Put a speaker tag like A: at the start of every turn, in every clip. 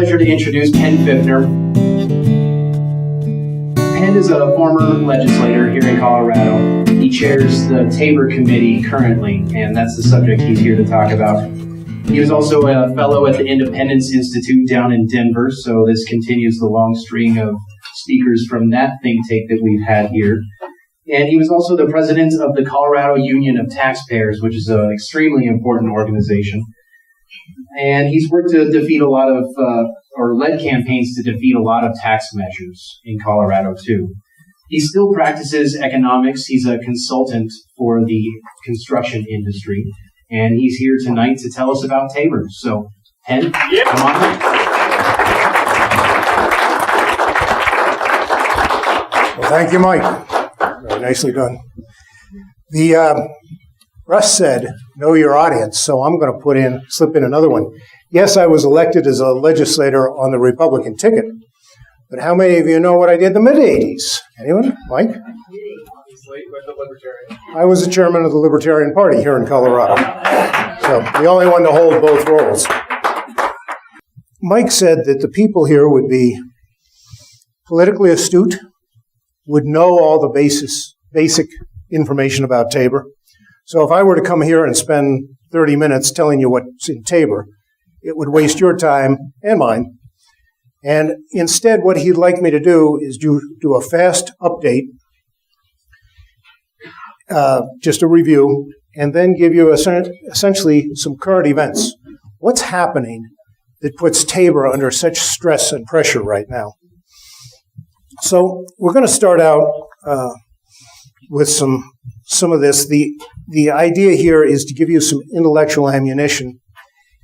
A: pleasure to introduce Penn Pfiffner. Penn is a former legislator here in Colorado. He chairs the TABOR Committee currently, and that's the subject he's here to talk about. He was also a fellow at the Independence Institute down in Denver, so this continues the long string of speakers from that think tank that we've had here. And he was also the president of the Colorado Union of Taxpayers, which is an extremely important organization. And he's worked to defeat a lot of, or led campaigns to defeat a lot of tax measures in Colorado, too. He still practices economics. He's a consultant for the construction industry. And he's here tonight to tell us about TABOR. So, Penn, come on in.
B: Well, thank you, Mike. Very nicely done. Russ said, know your audience, so I'm going to slip in another one. Yes, I was elected as a legislator on the Republican ticket, but how many of you know what I did in the mid-'80s? Anyone? Mike? I was the chairman of the Libertarian Party here in Colorado, so the only one to hold both roles. Mike said that the people here would be politically astute, would know all the basic information about TABOR. So if I were to come here and spend 30 minutes telling you what's in TABOR, it would waste your time and mine. And instead, what he'd like me to do is do a fast update, just a review, and then give you essentially some current events. What's happening that puts TABOR under such stress and pressure right now? So we're going to start out with some of this. The idea here is to give you some intellectual ammunition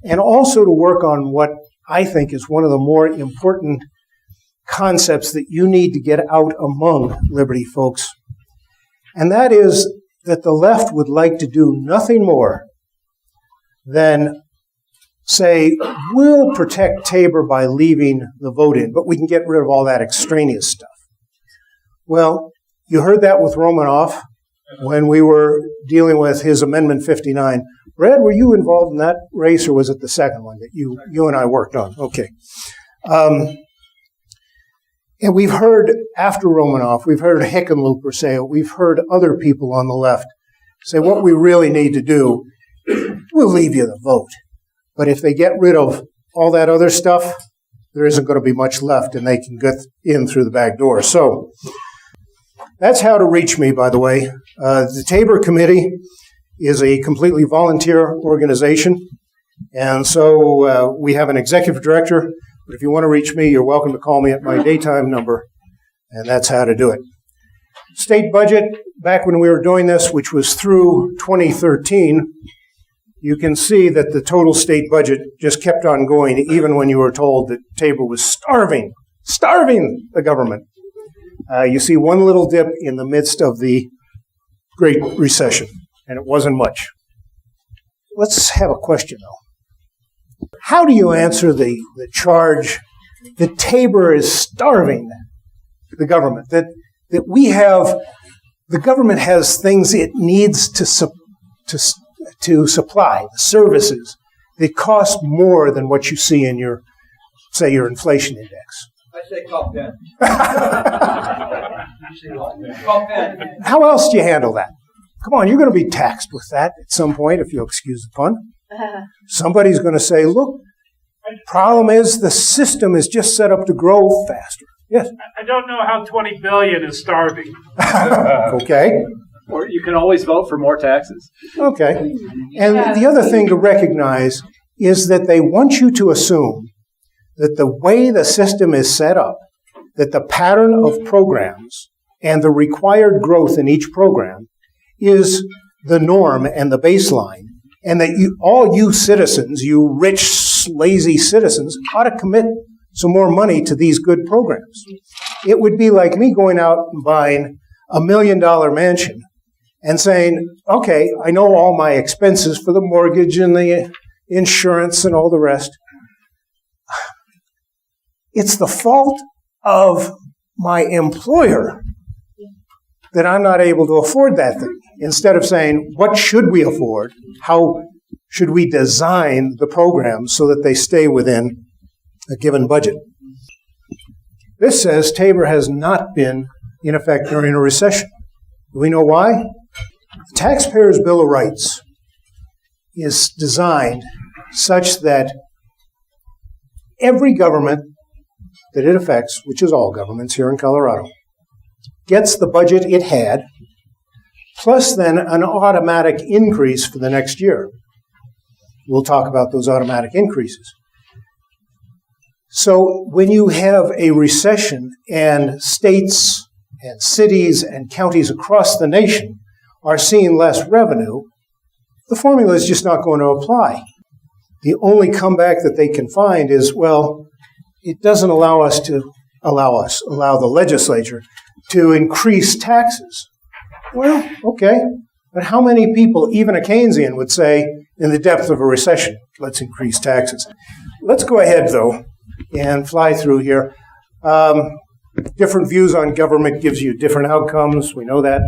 B: and also to work on what I think is one of the more important concepts that you need to get out among Liberty folks. And that is that the left would like to do nothing more than say, we'll protect TABOR by leaving the vote in, but we can get rid of all that extraneous stuff. Well, you heard that with Romanoff when we were dealing with his Amendment 59. Brad, were you involved in that race, or was it the second one that you and I worked on? Okay. And we've heard, after Romanoff, we've heard Hickenlooper say it. We've heard other people on the left say what we really need to do, we'll leave you the vote. But if they get rid of all that other stuff, there isn't going to be much left, and they can get in through the back door. So that's how to reach me, by the way. The TABOR Committee is a completely volunteer organization, and so we have an executive director. But if you want to reach me, you're welcome to call me at my daytime number, and that's how to do it. State budget, back when we were doing this, which was through 2013, you can see that the total state budget just kept on going, even when you were told that TABOR was starving the government. You see one little dip in the midst of the Great Recession, and it wasn't much. Let's have a question, though. How do you answer the charge that TABOR is starving the government, that the government has things it needs to supply, the services that cost more than what you see in your inflation index?
C: I say call Penn.
B: Call Penn. How else do you handle that? Come on, you're going to be taxed with that at some point, if you'll excuse the pun. Somebody's going to say, look, problem is the system is just set up to grow faster. Yes?
D: I don't know how $20 billion is starving.
B: Okay.
C: Or you can always vote for more taxes.
B: Okay. And the other thing to recognize is that they want you to assume that the way the system is set up, that the pattern of programs and the required growth in each program is the norm and the baseline, and that all you citizens, you rich, lazy citizens, ought to commit some more money to these good programs. It would be like me going out and buying $1 million mansion and saying, okay, I know all my expenses for the mortgage and the insurance and all the rest. It's the fault of my employer that I'm not able to afford that thing. Instead of saying, what should we afford? How should we design the programs so that they stay within a given budget. This says TABOR has not been in effect during a recession. Do we know why? The Taxpayers' Bill of Rights is designed such that every government that it affects, which is all governments here in Colorado, gets the budget it had, plus then an automatic increase for the next year. We'll talk about those automatic increases. So when you have a recession and states and cities and counties across the nation are seeing less revenue, the formula is just not going to apply. The only comeback that they can find is, well, it doesn't allow the legislature to increase taxes. Well, okay, but how many people, even a Keynesian, would say, in the depth of a recession, let's increase taxes? Let's go ahead, though, and fly through here. Different views on government gives you different outcomes. We know that.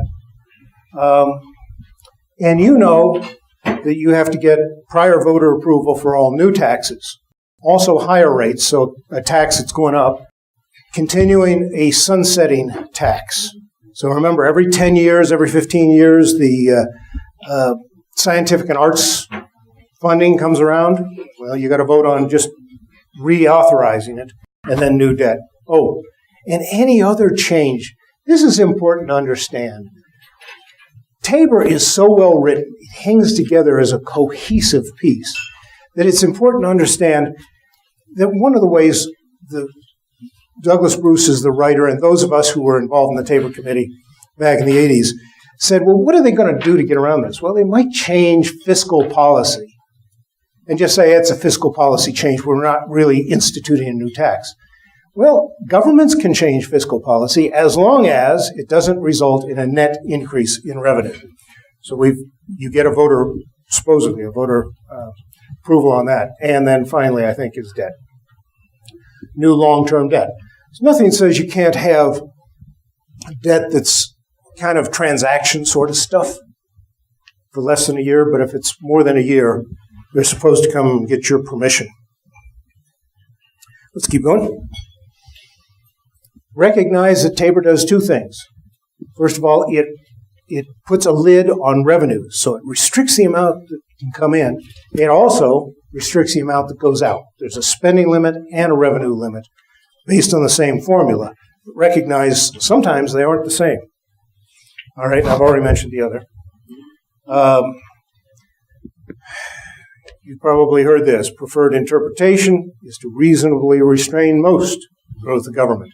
B: And you know that you have to get prior voter approval for all new taxes. Also higher rates, so a tax that's going up. Continuing a sunsetting tax. So remember, every 10 years, every 15 years, the scientific and arts funding comes around. Well, you got to vote on just reauthorizing it, and then new debt. Oh, and any other change. This is important to understand. TABOR is so well written, it hangs together as a cohesive piece, that it's important to understand that one of the ways Douglas Bruce is the writer, and those of us who were involved in the TABOR Committee back in the 80s said, well, what are they going to do to get around this? Well, they might change fiscal policy and just say it's a fiscal policy change. We're not really instituting a new tax. Well, governments can change fiscal policy as long as it doesn't result in a net increase in revenue. So you get supposedly a voter approval on that. And then finally, I think, is debt. New long-term debt. Nothing says you can't have debt that's kind of transaction sort of stuff for less than a year, but if it's more than a year, they're supposed to come and get your permission. Let's keep going. Recognize that TABOR does two things. First of all, it puts a lid on revenue, so it restricts the amount that can come in. It also restricts the amount that goes out. There's a spending limit and a revenue limit based on the same formula. But recognize sometimes they aren't the same. All right, I've already mentioned the other. You probably heard this. Preferred interpretation is to reasonably restrain most growth of government.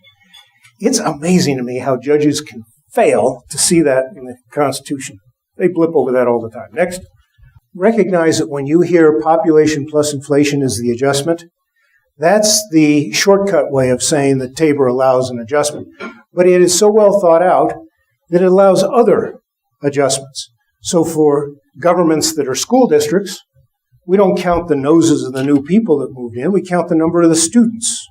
B: It's amazing to me how judges can fail to see that in the Constitution. They blip over that all the time. Next, recognize that when you hear population plus inflation is the adjustment, that's the shortcut way of saying that TABOR allows an adjustment. But it is so well thought out that it allows other adjustments. So for governments that are school districts, we don't count the noses of the new people that moved in. We count the number of the students.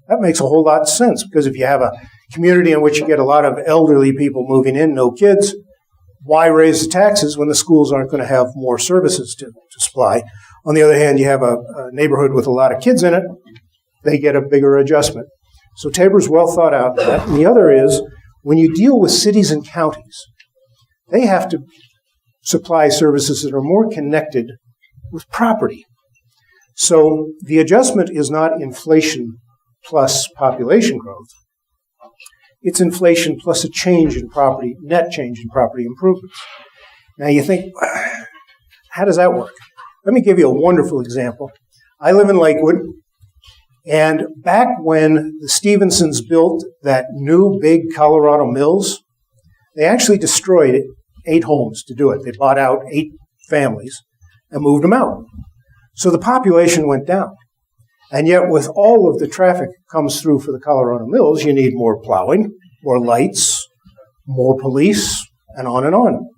B: That makes a whole lot of sense, because if you have a community in which you get a lot of elderly people moving in, no kids, why raise the taxes when the schools aren't going to have more services to supply? On the other hand, you have a neighborhood with a lot of kids in it, they get a bigger adjustment. So TABOR's well thought out. And the other is, when you deal with cities and counties, they have to supply services that are more connected with property. So the adjustment is not inflation plus population growth. It's inflation plus a change in property, net change in property improvements. Now you think, how does that work? Let me give you a wonderful example. I live in Lakewood, and back when the Stevensons built that new big Colorado Mills, they actually destroyed 8 homes to do it. They bought out 8 families and moved them out. So the population went down. And yet with all of the traffic that comes through for the Colorado Mills, you need more plowing, more lights, more police, and on and on.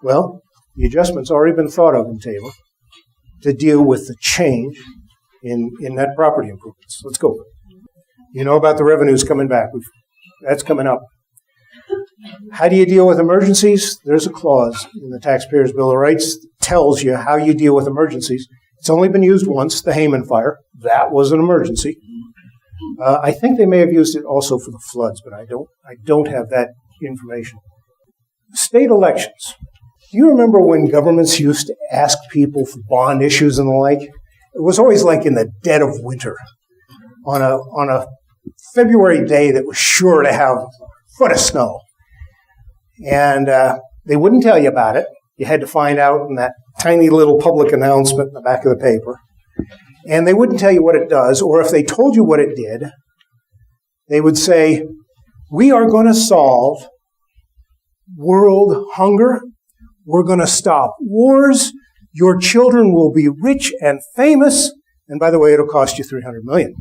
B: Well, the adjustment's already been thought of in TABOR to deal with the change in net property improvements. Let's go. You know about the revenues coming back. That's coming up. How do you deal with emergencies? There's a clause in the Taxpayers' Bill of Rights that tells you how you deal with emergencies. It's only been used once, the Hayman fire. That was an emergency. I think they may have used it also for the floods, but I don't have that information. State elections. Do you remember when governments used to ask people for bond issues and the like? It was always like in the dead of winter on a February day that was sure to have a foot of snow. And they wouldn't tell you about it. You had to find out in that tiny little public announcement in the back of the paper. And they wouldn't tell you what it does, or if they told you what it did, they would say, we are going to solve world hunger. We're going to stop wars. Your children will be rich and famous. And by the way, it'll cost you $300 million.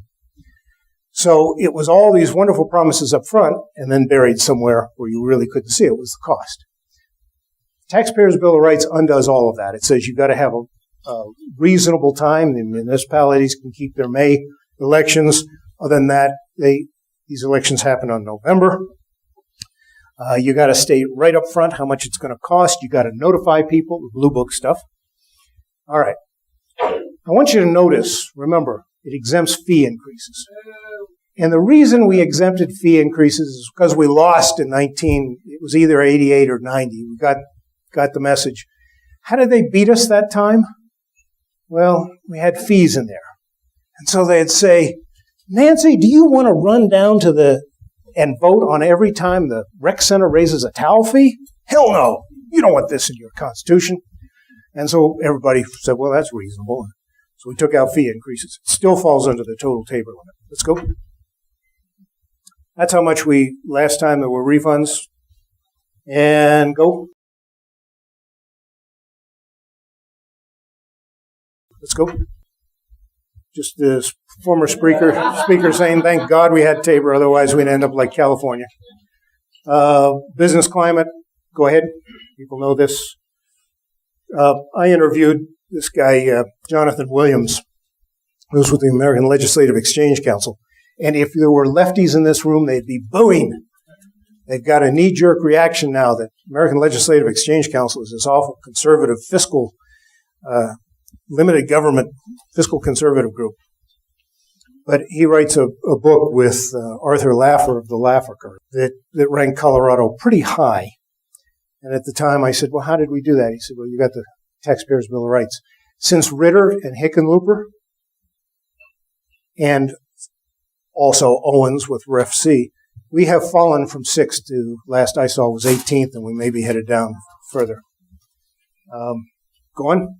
B: So it was all these wonderful promises up front and then buried somewhere where you really couldn't see it was the cost. Taxpayers' Bill of Rights undoes all of that. It says you've got to have a reasonable time. The municipalities can keep their May elections. Other than that, these elections happen on November. You got to state right up front how much it's going to cost. You got to notify people, the Blue Book stuff. All right. I want you to notice, remember, it exempts fee increases. And the reason we exempted fee increases is because we lost in it was either 88 or 90. We got the message. How did they beat us that time? Well, we had fees in there. And so they'd say, Nancy, do you want to run down to and vote on every time the rec center raises a towel fee? Hell no. You don't want this in your Constitution. And so everybody said, well, that's reasonable. So we took out fee increases. It still falls under the total TABOR limit. Let's go. That's how much last time there were refunds. And go. Let's go. Just this former speaker saying, thank God we had TABOR, otherwise we'd end up like California. Business climate, go ahead. People know this. I interviewed this guy, Jonathan Williams, who's with the American Legislative Exchange Council. And if there were lefties in this room, they'd be booing. They've got a knee-jerk reaction now that American Legislative Exchange Council is this awful conservative fiscal limited government fiscal conservative group. But he writes a book with Arthur Laffer of the Laffer Group that ranked Colorado pretty high. And at the time I said, well, how did we do that? He said, well, you got the Taxpayers' Bill of Rights. Since Ritter and Hickenlooper, and also Owens with Ref C, we have fallen from 6th to, last I saw, was 18th, and we may be headed down further. Go on.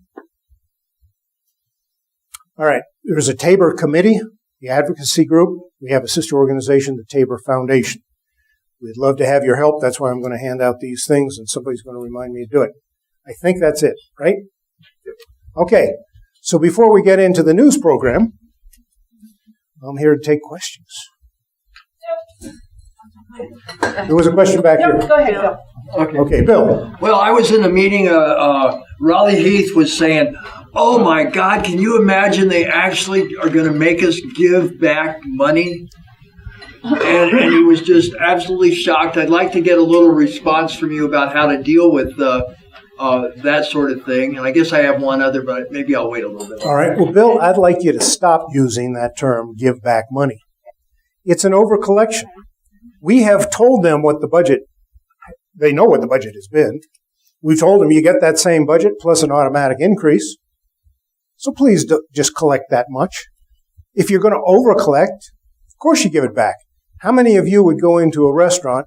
B: All right. There's a TABOR Committee, the advocacy group. We have a sister organization, the TABOR Foundation. We'd love to have your help. That's why I'm going to hand out these things, and somebody's going to remind me to do it. I think that's it, right? Okay. So before we get into the news program, I'm here to take questions. There was a question back here.
E: Go ahead, Bill.
B: Okay, Bill.
F: Well, I was in a meeting, Raleigh Heath was saying, oh my God, can you imagine they actually are going to make us give back money? And he was just absolutely shocked. I'd like to get a little response from you about how to deal with that sort of thing. And I guess I have one other, but maybe I'll wait a little bit.
B: All right. Well, Bill, I'd like you to stop using that term, give back money. It's an overcollection. We have told them what the budget, they know what the budget has been. We've told them you get that same budget plus an automatic increase. So please just collect that much. If you're going to overcollect, of course you give it back. How many of you would go into a restaurant,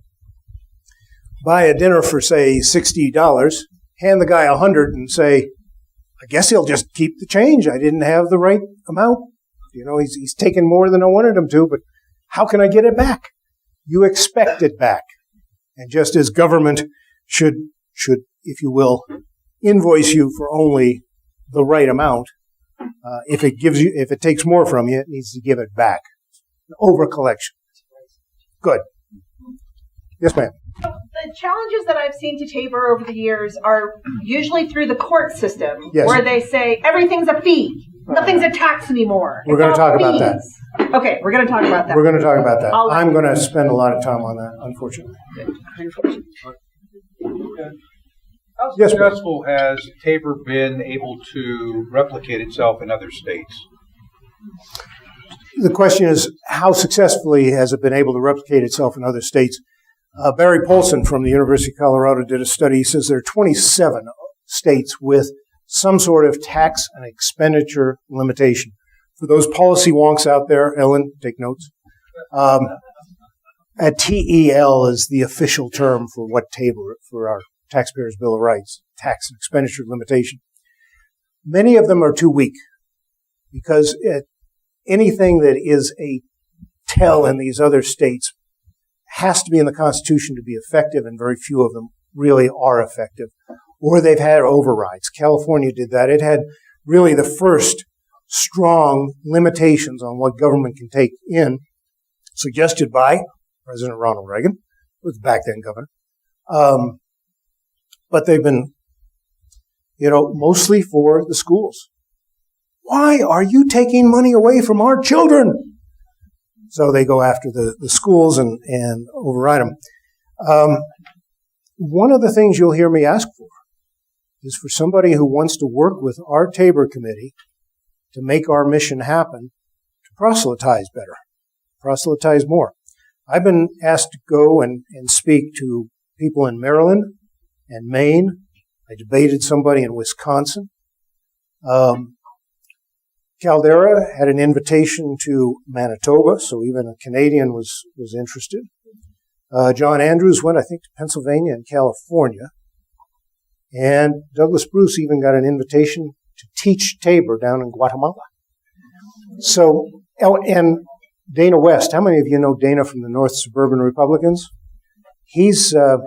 B: buy a dinner for, say, $60, hand the guy $100 and say, I guess he'll just keep the change. I didn't have the right amount. You know, he's taken more than I wanted him to, but how can I get it back? You expect it back. And just as government should, if you will, invoice you for only the right amount, if it takes more from you, it needs to give it back. Over collection. Good. Yes, ma'am.
E: The challenges that I've seen to TABOR over the years are usually through the court system,
B: Yes.
E: where they say everything's a fee, nothing's a tax anymore.
B: We're going to talk about that.
E: Okay, we're going to talk about that.
B: We're going to talk about that.
E: I'll-
B: I'm going to spend a lot of time on that, unfortunately.
G: How
B: Yes, ma'am.
G: successful has TABOR been able to replicate itself in other states?
B: the question is, how successfully has it been able to replicate itself in other states? Barry Polson from the University of Colorado did a study. He says there are 27 states with some sort of tax and expenditure limitation. For those policy wonks out there, Ellen, take notes. A TEL is the official term for what TABOR, for our Taxpayers' Bill of Rights, tax and expenditure limitation. Many of them are too weak because anything that is a TEL in these other states has to be in the Constitution to be effective, and very few of them really are effective. Or they've had overrides. California did that. It had really the first strong limitations on what government can take in, suggested by President Ronald Reagan, who was back then governor. But they've been, mostly for the schools. Why are you taking money away from our children? So they go after the schools and override them. One of the things you'll hear me ask for is for somebody who wants to work with our TABOR committee to make our mission happen, to proselytize better, proselytize more. I've been asked to go and speak to people in Maryland and Maine. I debated somebody in Wisconsin. Caldera had an invitation to Manitoba, so even a Canadian was interested. John Andrews went, I think, to Pennsylvania and California. And Douglas Bruce even got an invitation to teach TABOR down in Guatemala. So, and Dana West, how many of you know Dana from the North Suburban Republicans? He's on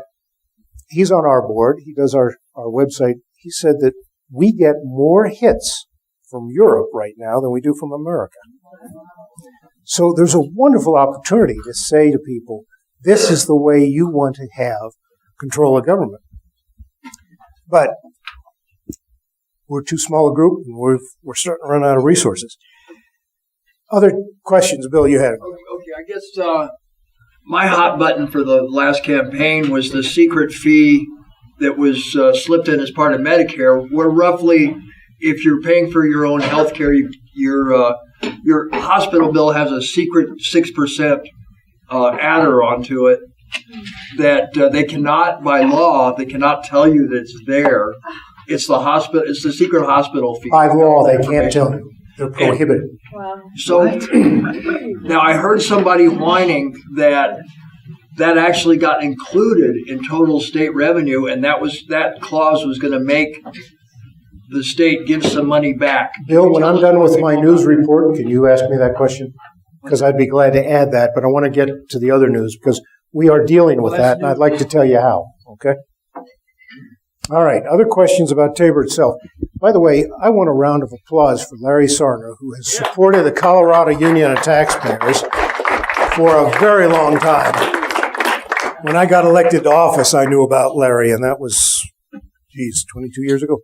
B: our board. He does our website. He said that we get more hits from Europe right now than we do from America. So there's a wonderful opportunity to say to people, this is the way you want to have control of government. But we're too small a group, and we're starting to run out of resources. Other questions, Bill, you had?
F: Okay, I guess my hot button for the last campaign was the secret fee that was slipped in as part of Medicare, where roughly, if you're paying for your own health care, your hospital bill has a secret 6% adder onto it that they cannot, by law, they cannot tell you that it's there. It's the hospital. It's the secret hospital fee.
B: By law, they can't tell you. They're prohibited.
E: Wow.
F: So now I heard somebody whining that actually got included in total state revenue, and that clause was going to make the state give some money back.
B: Bill, when I'm done with my news report, can you ask me that question? Because I'd be glad to add that, but I want to get to the other news because we are dealing with that, and I'd like to tell you how, okay? All right, other questions about TABOR itself. By the way, I want a round of applause for Larry Sarner, who has supported the Colorado Union of Taxpayers for a very long time. When I got elected to office, I knew about Larry, and that was, 22 years ago.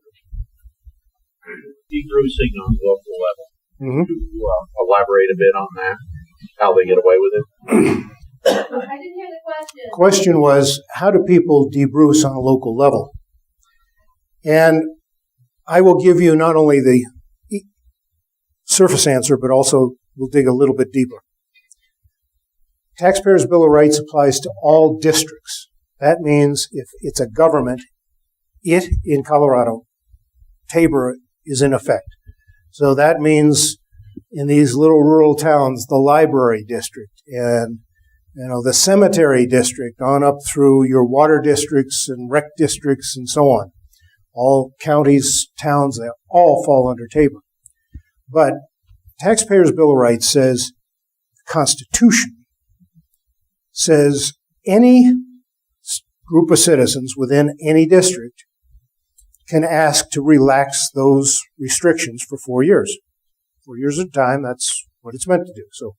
H: Debrucing on the local level.
B: Mm-hmm.
H: To elaborate a bit on that, how they get away with it.
I: I didn't hear the question.
B: Question was, how do people debruce on a local level? And I will give you not only the surface answer, but also we'll dig a little bit deeper. Taxpayers' Bill of Rights applies to all districts. That means if it's a government, in Colorado, TABOR is in effect. So that means in these little rural towns, the library district and the cemetery district on up through your water districts and rec districts and so on. All counties, towns, they all fall under TABOR. But Taxpayers' Bill of Rights says, the Constitution says any group of citizens within any district can ask to relax those restrictions for 4 years. 4 years at a time, that's what it's meant to do. So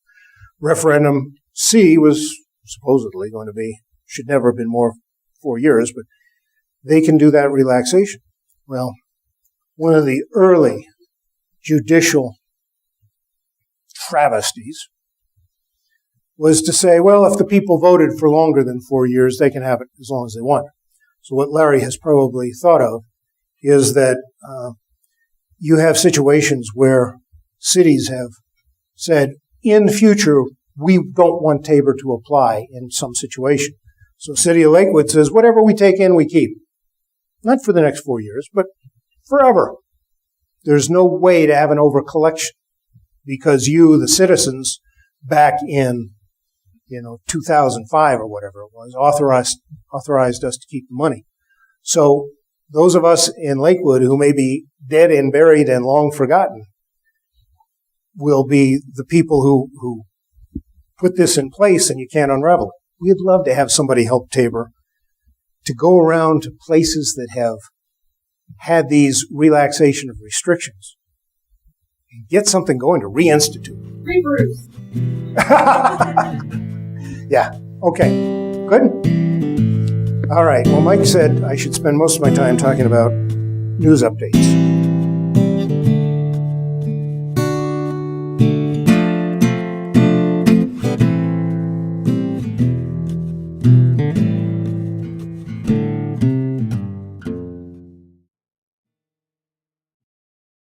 B: referendum C was supposedly going to be, should never have been more 4 years, but they can do that relaxation. Well, one of the early judicial travesties was to say, well, if the people voted for longer than 4 years, they can have it as long as they want. So what Larry has probably thought of is that you have situations where cities have said, in future, we don't want TABOR to apply in some situation. So City of Lakewood says, whatever we take in, we keep. Not for the next 4 years, but forever. There's no way to have an overcollection because you, the citizens, back in 2005 or whatever it was, authorized us to keep the money. So those of us in Lakewood who may be dead and buried and long forgotten will be the people who put this in place and you can't unravel it. We'd love to have somebody help TABOR to go around to places that have had these relaxation of restrictions and get something going to reinstitute.
I: Free Bruce.
B: Yeah. Okay. Good. All right. Well, Mike said I should spend most of my time talking about news updates.